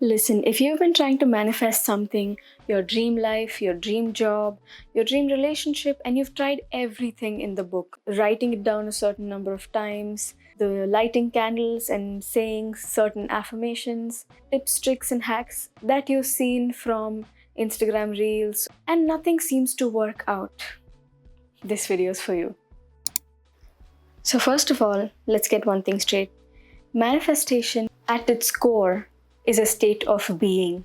Listen, if you've been trying to manifest something, your dream life, your dream job, your dream relationship, and you've tried everything in the book, writing it down a certain number of times, the lighting candles and saying certain affirmations, tips, tricks, and hacks that you've seen from Instagram reels, and nothing seems to work out, this video is for you. So, first of all, let's get one thing straight. Manifestation, at its core, is a state of being.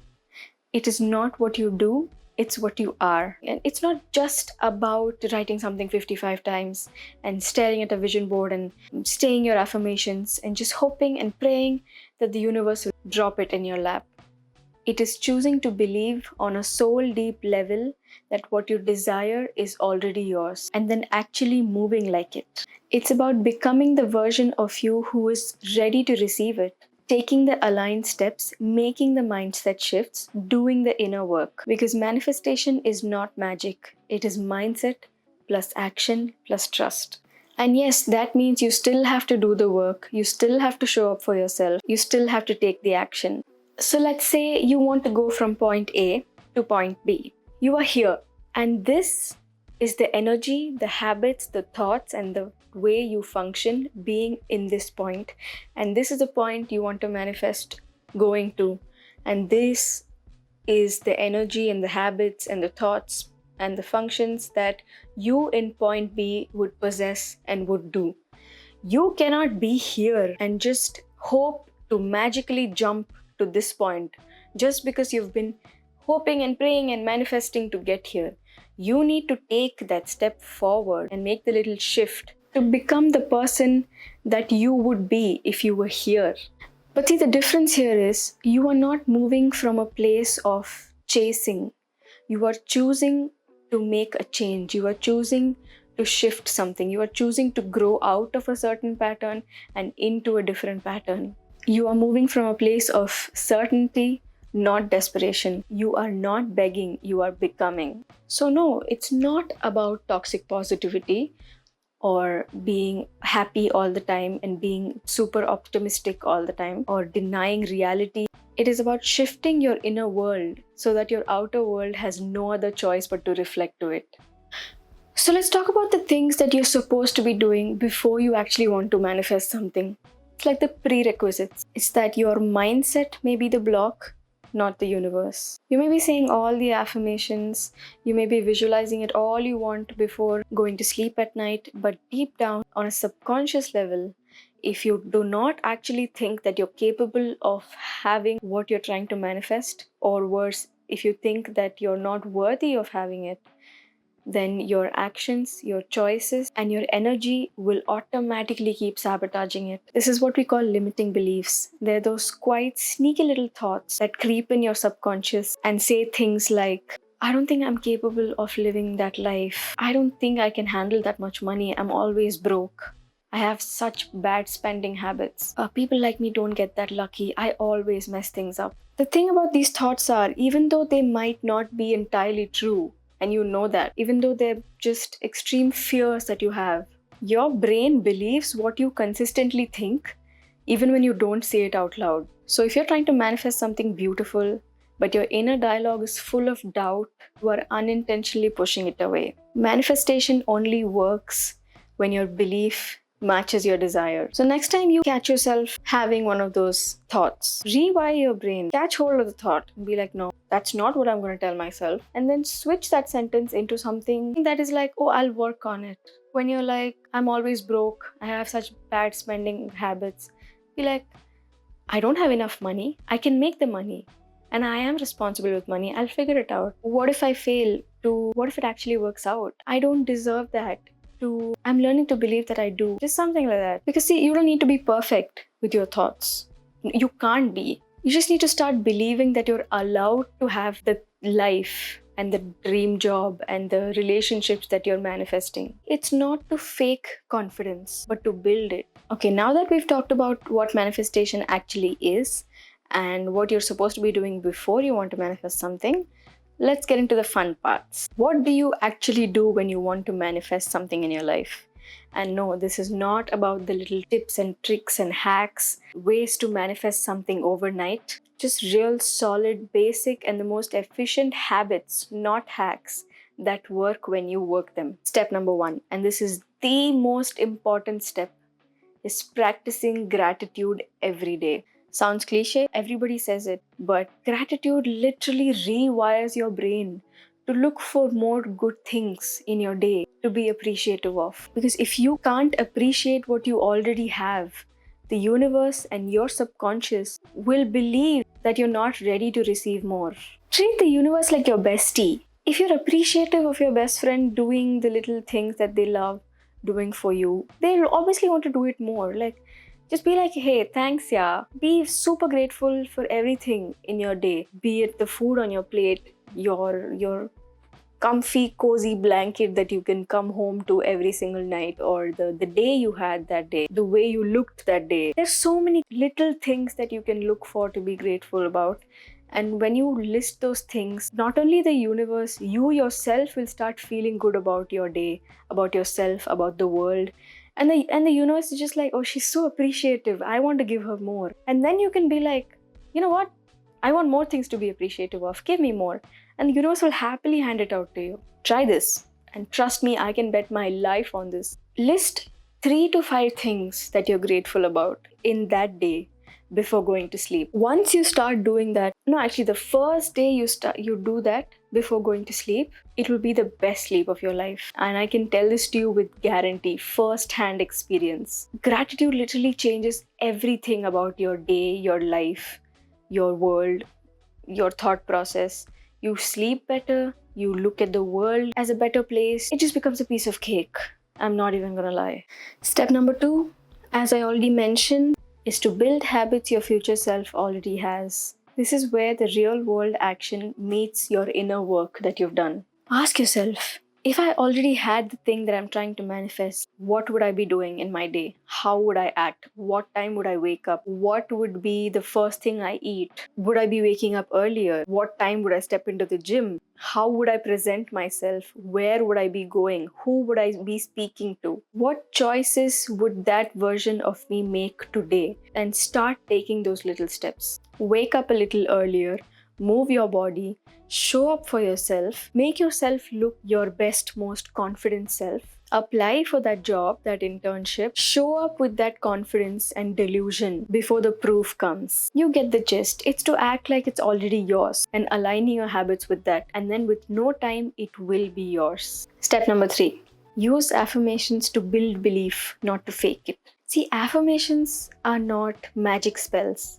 It is not what you do, it's what you are. And it's not just about writing something 55 times and staring at a vision board and saying your affirmations and just hoping and praying that the universe will drop it in your lap. It is choosing to believe on a soul deep level that what you desire is already yours and then actually moving like it. It's about becoming the version of you who is ready to receive it. Taking the aligned steps, making the mindset shifts, doing the inner work. Because manifestation is not magic. It is mindset plus action plus trust. And yes, that means you still have to do the work. You still have to show up for yourself. You still have to take the action. So let's say you want to go from point A to point B. You are here. And this is the energy, the habits, the thoughts, and the way you function being in this point. And this is the point you want to manifest going to. And this is the energy and the habits and the thoughts and the functions that you in point B would possess and would do. You cannot be here and just hope to magically jump to this point just because you've been hoping and praying and manifesting to get here. You need to take that step forward and make the little shift to become the person that you would be if you were here. But see, the difference here is you are not moving from a place of chasing. You are choosing to make a change. You are choosing to shift something. You are choosing to grow out of a certain pattern and into a different pattern. You are moving from a place of certainty, not desperation. You are not begging, you are becoming. So no, it's not about toxic positivity or being happy all the time and being super optimistic all the time or denying reality. It is about shifting your inner world so that your outer world has no other choice but to reflect to it. So let's talk about the things that you're supposed to be doing before you actually want to manifest something. It's like the prerequisites. It's that your mindset may be the block, not the universe. You may be saying all the affirmations, you may be visualizing it all you want before going to sleep at night, but deep down on a subconscious level, if you do not actually think that you're capable of having what you're trying to manifest, or worse, if you think that you're not worthy of having it, then your actions, your choices, and your energy will automatically keep sabotaging it. This is what we call limiting beliefs. They're those quite sneaky little thoughts that creep in your subconscious and say things like, I don't think I'm capable of living that life. I don't think I can handle that much money. I'm always broke. I have such bad spending habits. People like me don't get that lucky. I always mess things up. The thing about these thoughts are, even though they might not be entirely true, and you know that, even though they're just extreme fears that you have, your brain believes what you consistently think, even when you don't say it out loud. So if you're trying to manifest something beautiful, but your inner dialogue is full of doubt, you are unintentionally pushing it away. Manifestation only works when your belief matches your desire. So next time you catch yourself having one of those thoughts, rewire your brain, catch hold of the thought and be like, no, that's not what I'm going to tell myself. And then switch that sentence into something that is like, oh, I'll work on it. When you're like, I'm always broke, I have such bad spending habits, be like, I don't have enough money. I can make the money. And I am responsible with money. I'll figure it out. What if I fail? What if it actually works out? I don't deserve that. I'm learning to believe that I do. Just something like that. Because see, you don't need to be perfect with your thoughts. You can't be. You just need to start believing that you're allowed to have the life and the dream job and the relationships that you're manifesting. It's not to fake confidence, but to build it. Okay, now that we've talked about what manifestation actually is and what you're supposed to be doing before you want to manifest something, let's get into the fun parts. What do you actually do when you want to manifest something in your life? And no, this is not about the little tips and tricks and hacks, ways to manifest something overnight. Just real solid, basic, and the most efficient habits, not hacks, that work when you work them. Step number one, and this is the most important step, is practicing gratitude every day. Sounds cliche, everybody says it, but gratitude literally rewires your brain to look for more good things in your day to be appreciative of. Because if you can't appreciate what you already have, the universe and your subconscious will believe that you're not ready to receive more. Treat the universe like your bestie. If you're appreciative of your best friend doing the little things that they love doing for you, they'll obviously want to do it more. Like, just be like, hey, thanks, yeah. Be super grateful for everything in your day, be it the food on your plate, your comfy, cozy blanket that you can come home to every single night, or the day you had that day, the way you looked that day. There's so many little things that you can look for to be grateful about. And when you list those things, not only the universe, you yourself will start feeling good about your day, about yourself, about the world. And the universe is just like, oh, she's so appreciative. I want to give her more. And then you can be like, you know what? I want more things to be appreciative of. Give me more. And the universe will happily hand it out to you. Try this. And trust me, I can bet my life on this. List 3 to 5 things that you're grateful about in that day before going to sleep. Once you start doing that, no, actually, the first day you do that before going to sleep, it will be the best sleep of your life. And I can tell this to you with guarantee, first-hand experience. Gratitude literally changes everything about your day, your life, your world, your thought process. You sleep better, you look at the world as a better place. It just becomes a piece of cake. I'm not even gonna lie. Step number 2, as I already mentioned, is to build habits your future self already has. This is where the real world action meets your inner work that you've done. Ask yourself, if I already had the thing that I'm trying to manifest, what would I be doing in my day? How would I act? What time would I wake up? What would be the first thing I eat? Would I be waking up earlier? What time would I step into the gym? How would I present myself? Where would I be going? Who would I be speaking to? What choices would that version of me make today? And start taking those little steps. Wake up a little earlier, move your body, show up for yourself, make yourself look your best, most confident self. Apply for that job, that internship. Show up with that confidence and delusion before the proof comes. You get the gist. It's to act like it's already yours and aligning your habits with that. And then with no time, it will be yours. Step number 3. Use affirmations to build belief, not to fake it. See, affirmations are not magic spells.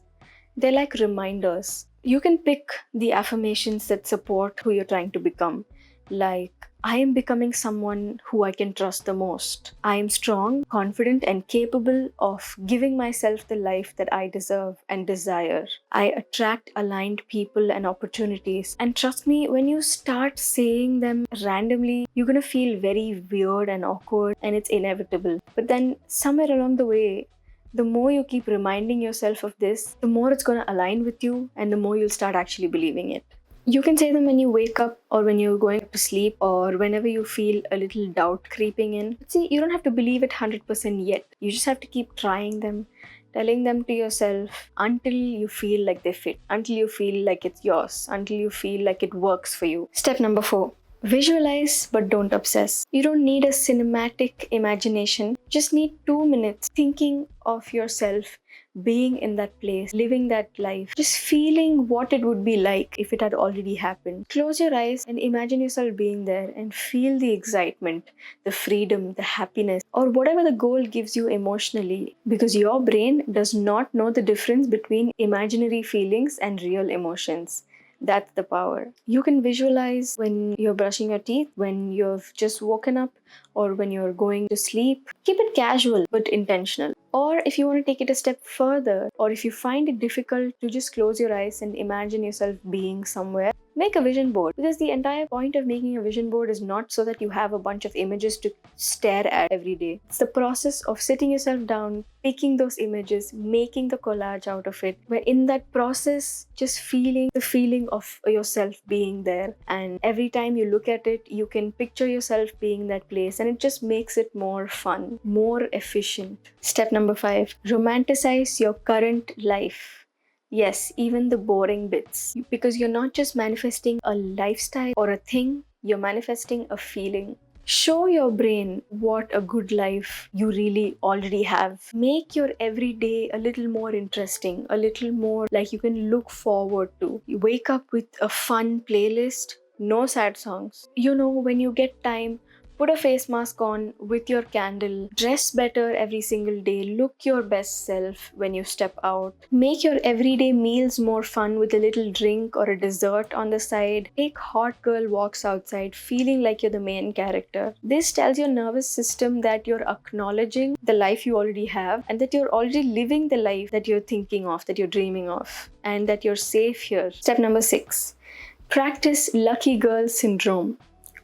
They're like reminders. You can pick the affirmations that support who you're trying to become. Like, I am becoming someone who I can trust the most. I am strong, confident, and capable of giving myself the life that I deserve and desire. I attract aligned people and opportunities. And trust me, when you start saying them randomly, you're gonna feel very weird and awkward, and it's inevitable. But then, somewhere along the way, the more you keep reminding yourself of this, the more it's going to align with you and the more you'll start actually believing it. You can say them when you wake up or when you're going to sleep or whenever you feel a little doubt creeping in. But see, you don't have to believe it 100% yet. You just have to keep trying them, telling them to yourself until you feel like they fit, until you feel like it's yours, until you feel like it works for you. Step number 4. Visualize but don't obsess. You don't need a cinematic imagination. Just need 2 minutes thinking of yourself being in that place, living that life, just feeling what it would be like if it had already happened. Close your eyes and imagine yourself being there and feel the excitement, the freedom, the happiness, or whatever the goal gives you emotionally, because your brain does not know the difference between imaginary feelings and real emotions. That's the power. You can visualize when you're brushing your teeth, when you've just woken up, or when you're going to sleep. Keep it casual but intentional. Or if you want to take it a step further, or if you find it difficult to just close your eyes and imagine yourself being somewhere, make a vision board. Because the entire point of making a vision board is not so that you have a bunch of images to stare at every day. It's the process of sitting yourself down, picking those images, making the collage out of it. Where in that process, just feeling the feeling of yourself being there. And every time you look at it, you can picture yourself being in that place, and it just makes it more fun, more efficient. Step number 5, romanticize your current life. Yes, even the boring bits. Because you're not just manifesting a lifestyle or a thing, you're manifesting a feeling. Show your brain what a good life you really already have. Make your everyday a little more interesting, a little more like you can look forward to. You wake up with a fun playlist, no sad songs. When you get time, put a face mask on with your candle. Dress better every single day. Look your best self when you step out. Make your everyday meals more fun with a little drink or a dessert on the side. Take hot girl walks outside feeling like you're the main character. This tells your nervous system that you're acknowledging the life you already have and that you're already living the life that you're thinking of, that you're dreaming of, and that you're safe here. Step number 6. Practice lucky girl syndrome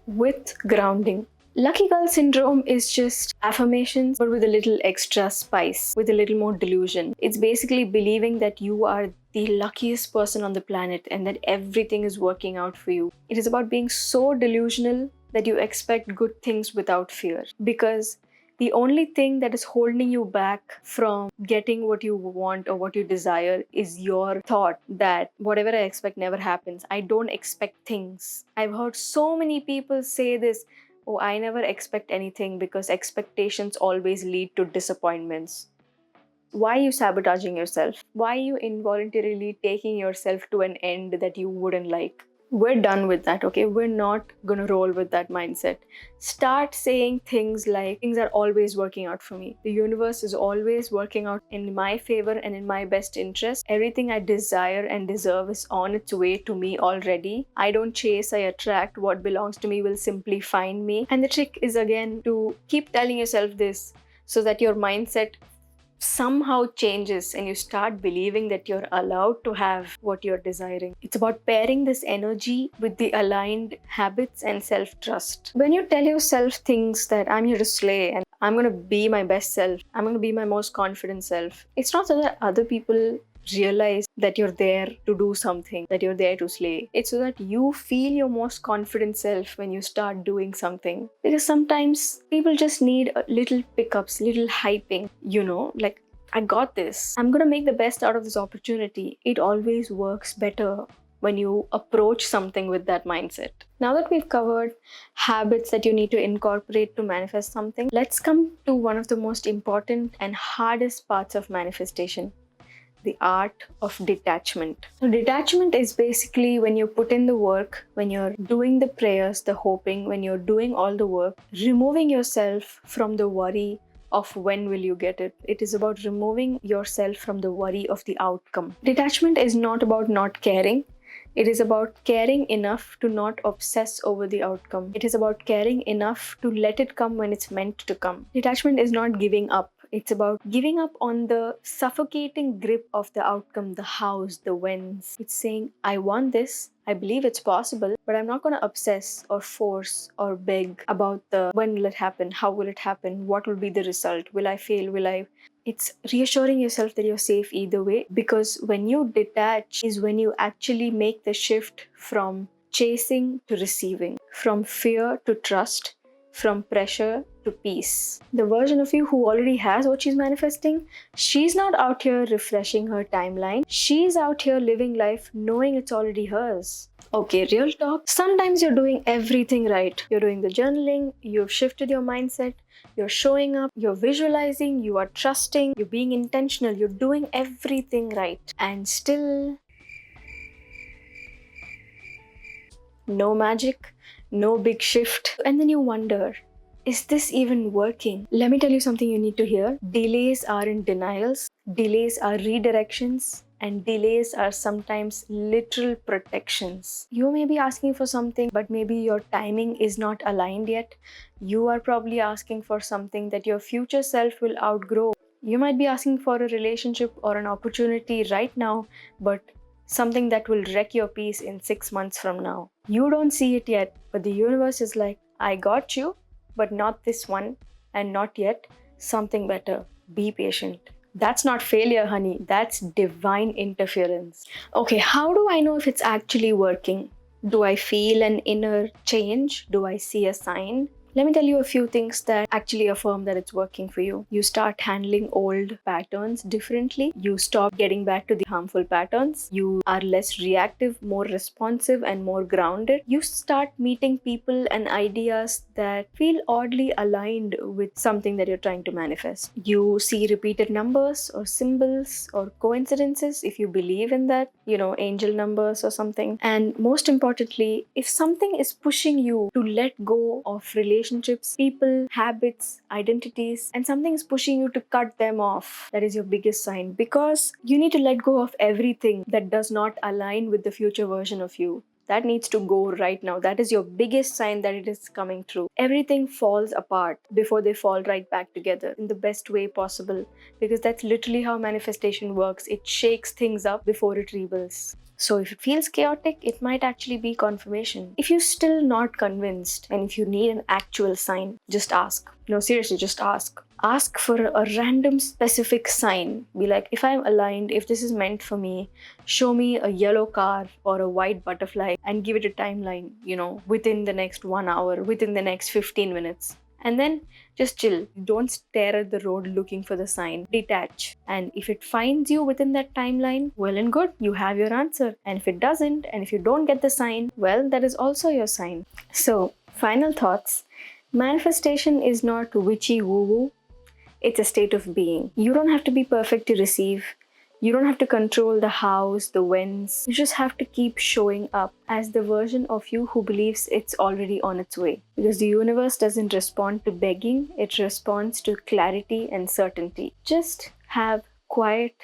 with grounding. Lucky girl syndrome is just affirmations, but with a little extra spice, with a little more delusion. It's basically believing that you are the luckiest person on the planet and that everything is working out for you. It is about being so delusional that you expect good things without fear. Because the only thing that is holding you back from getting what you want or what you desire is your thought that whatever I expect never happens. I don't expect things. I've heard so many people say this. Oh, I never expect anything because expectations always lead to disappointments. Why are you sabotaging yourself? Why are you involuntarily taking yourself to an end that you wouldn't like? We're done with that, okay? We're not gonna roll with that mindset. Start saying things like, things are always working out for me. The universe is always working out in my favor and in my best interest. Everything I desire and deserve is on its way to me already. I don't chase, I attract. What belongs to me will simply find me. And the trick is again to keep telling yourself this so that your mindset somehow changes and you start believing that you're allowed to have what you're desiring. It's about pairing this energy with the aligned habits and self-trust. When you tell yourself things that I'm here to slay and I'm going to be my best self, I'm going to be my most confident self, it's not so that other people realize that you're there to do something, that you're there to slay. It's so that you feel your most confident self when you start doing something. Because sometimes people just need a little pickups, little hyping, like, I got this. I'm gonna make the best out of this opportunity. It always works better when you approach something with that mindset. Now that we've covered habits that you need to incorporate to manifest something, let's come to one of the most important and hardest parts of manifestation: the art of detachment. So detachment is basically when you put in the work, when you're doing the prayers, the hoping, when you're doing all the work, removing yourself from the worry of when will you get it. It is about removing yourself from the worry of the outcome. Detachment is not about not caring. It is about caring enough to not obsess over the outcome. It is about caring enough to let it come when it's meant to come. Detachment is not giving up. It's about giving up on the suffocating grip of the outcome, the hows, the whens. It's saying, I want this, I believe it's possible, but I'm not going to obsess or force or beg about the when will it happen, how will it happen, what will be the result, will I fail, will I... It's reassuring yourself that you're safe either way, because when you detach is when you actually make the shift from chasing to receiving, from fear to trust, from pressure to peace. The version of you who already has what she's manifesting, she's not out here refreshing her timeline. She's out here living life knowing it's already hers. Okay, real talk. Sometimes you're doing everything right. You're doing the journaling, you've shifted your mindset, you're showing up, you're visualizing, you are trusting, you're being intentional, you're doing everything right. And still, no magic, no big shift. And then you wonder, is this even working? Let me tell you something you need to hear. Delays aren't denials, delays are redirections, and delays are sometimes literal protections. You may be asking for something, but maybe your timing is not aligned yet. You are probably asking for something that your future self will outgrow. You might be asking for a relationship or an opportunity right now, but something that will wreck your peace in 6 months from now. You don't see it yet, but the universe is like, I got you, but not this one, and not yet, something better. Be patient. That's not failure, honey. That's divine interference. Okay, how do I know if it's actually working? Do I feel an inner change? Do I see a sign? Let me tell you a few things that actually affirm that it's working for you. You start handling old patterns differently. You stop getting back to the harmful patterns. You are less reactive, more responsive, and more grounded. You start meeting people and ideas that feel oddly aligned with something that you're trying to manifest. You see repeated numbers or symbols or coincidences if you believe in that, angel numbers or something. And most importantly, if something is pushing you to let go of relationships, people, habits, identities, and something is pushing you to cut them off, that is your biggest sign, because you need to let go of everything that does not align with the future version of you. That needs to go right now. That is your biggest sign that it is coming true. Everything falls apart before they fall right back together in the best way possible, because that's literally how manifestation works. It shakes things up before it rebuilds. So if it feels chaotic, it might actually be confirmation. If you're still not convinced and if you need an actual sign, just ask. No, seriously, just ask. Ask for a random specific sign. Be like, if I'm aligned, if this is meant for me, show me a yellow car or a white butterfly and give it a timeline, within the next 1 hour, within the next 15 minutes. And then just chill. Don't stare at the road looking for the sign. Detach. And if it finds you within that timeline, well and good, you have your answer. And if it doesn't, and if you don't get the sign, well, that is also your sign. So, final thoughts. Manifestation is not witchy woo woo, it's a state of being. You don't have to be perfect to receive. You don't have to control the hows, the whens. You just have to keep showing up as the version of you who believes it's already on its way. Because the universe doesn't respond to begging, it responds to clarity and certainty. Just have quiet,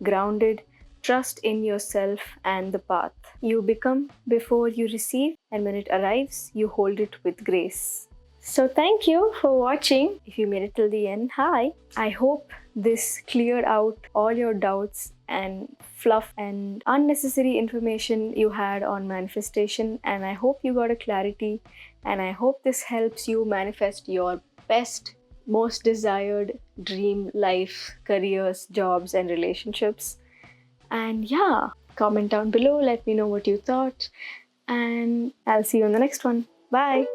grounded trust in yourself and the path. You become before you receive, and when it arrives, you hold it with grace. So, thank you for watching. If you made it till the end, hi. I hope this cleared out all your doubts and fluff and unnecessary information you had on manifestation. And I hope you got a clarity. And I hope this helps you manifest your best, most desired dream life, careers, jobs, and relationships. And yeah, comment down below. Let me know what you thought. And I'll see you on the next one. Bye.